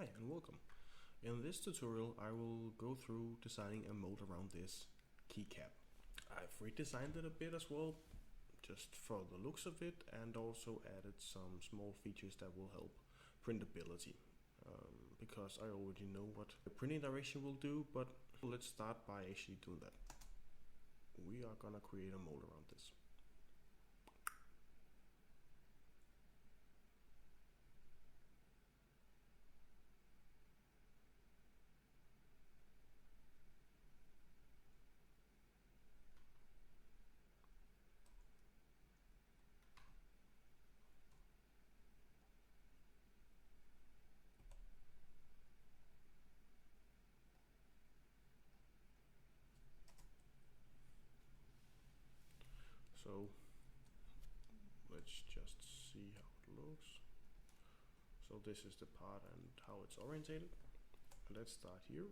Hi and welcome. In this tutorial I will go through designing a mold around this keycap. I've redesigned it a bit as well, just for the looks of it, and also added some small features that will help printability. Because I already know what the printing direction will do, but let's start by actually doing that. We are gonna create a mold around this. So let's just see how it looks. So this is the part and how it's orientated. Let's start here.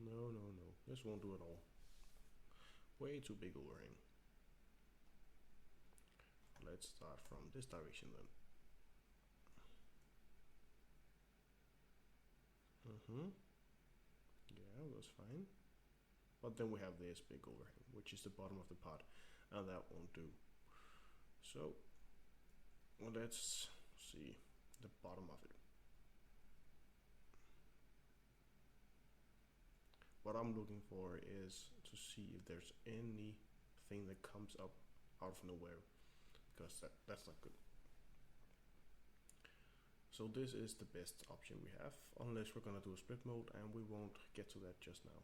No, this won't do it all. Way too big overhang. Let's start from this direction then. Yeah, that's fine. But then we have this big overhang, which is the bottom of the pot, and that won't do. So let's see the bottom of it. What I'm looking for is to see if there's anything that comes up out of nowhere, because that's not good. So this is the best option we have, unless we're gonna do a split mold, and we won't get to that just now.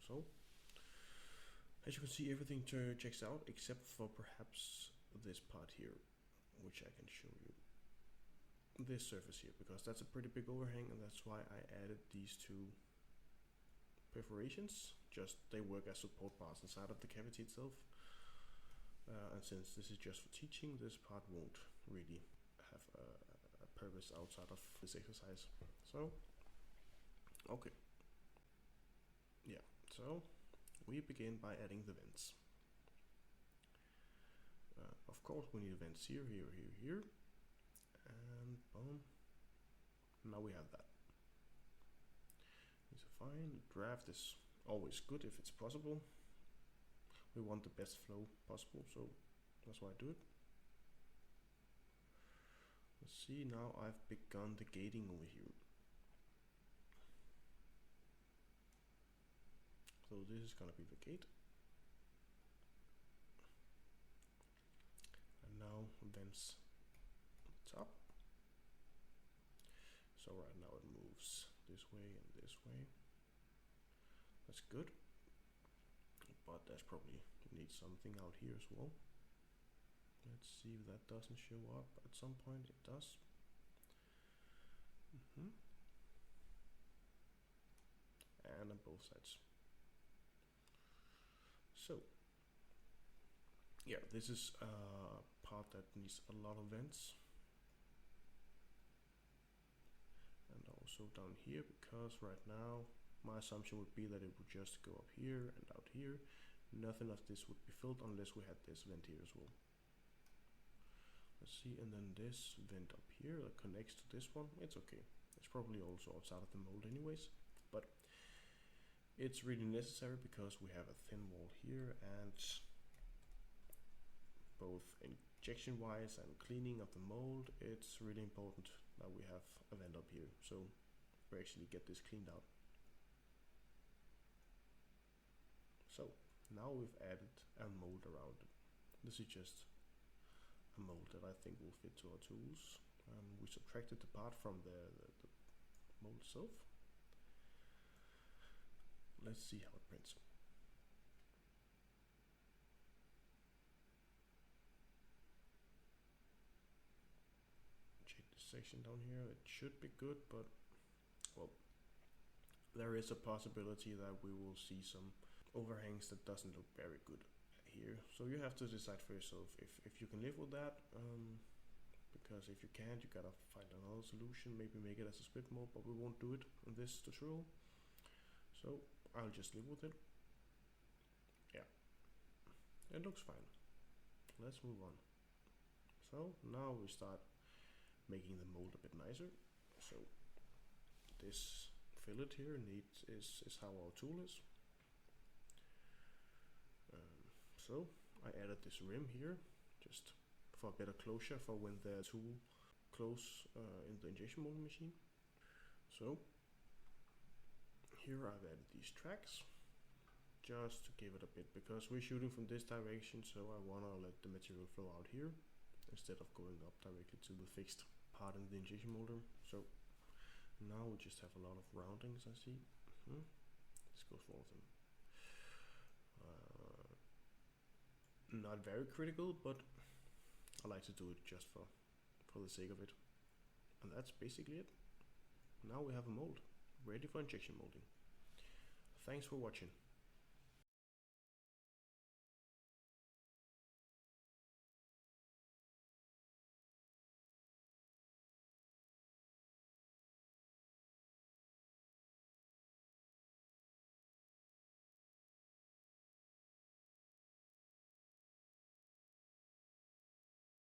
So as you can see, everything checks out except for perhaps this part here, which I can show you. This surface here, because that's a pretty big overhang, and that's why I added these two perforations. Just they work as support bars inside of the cavity itself. And since this is just for teaching, this part won't really have a purpose outside of this exercise. So, okay. Yeah, so we begin by adding the vents. Of course we need vents here, here, and boom. Now we have that. It's fine. Draft is always good if it's possible. We want the best flow possible, so that's why I do it. Let's see, now I've begun the gating over here. So this is gonna be the gate. And now vents top. So right now it moves this way and this way. That's good. But that's probably need something out here as well. Let's see if that doesn't show up at some point. It does. And on both sides. So yeah, this is a part that needs a lot of vents. And also down here, because right now my assumption would be that it would just go up here and out here. Nothing of this would be filled unless we had this vent here as well. Let's see, and then this vent up here that connects to this one, it's okay. It's probably also outside of the mold anyways, but it's really necessary because we have a thin wall here, and both injection wise and cleaning of the mold, it's really important that we have a vent up here, so we actually get this cleaned out. So now we've added a mold around it. This is just a mold that I think will fit to our tools. We subtracted the part from the mold itself. Let's see how it prints. Check this section down here. It should be good, but well, there is a possibility that we will see some overhangs that doesn't look very good here. So you have to decide for yourself if you can live with that. Because if you can't, you gotta find another solution. Maybe make it as a split mold, but we won't do it in this tutorial. So I'll just live with it. Yeah, it looks fine. let's move on. So now we start making the mold a bit nicer. So this fillet here is how our tool is. So I added this rim here just for a better closure for when the tool close in the injection molding machine. So here I've added these tracks just to give it a bit, because we're shooting from this direction, so I want to let the material flow out here instead of going up directly to the fixed part in the injection molder. So now we just have a lot of roundings, I see. This goes for all of them. Not very critical, but I like to do it just for the sake of it. And that's basically it. Now we have a mold ready for injection molding. Thanks for watching.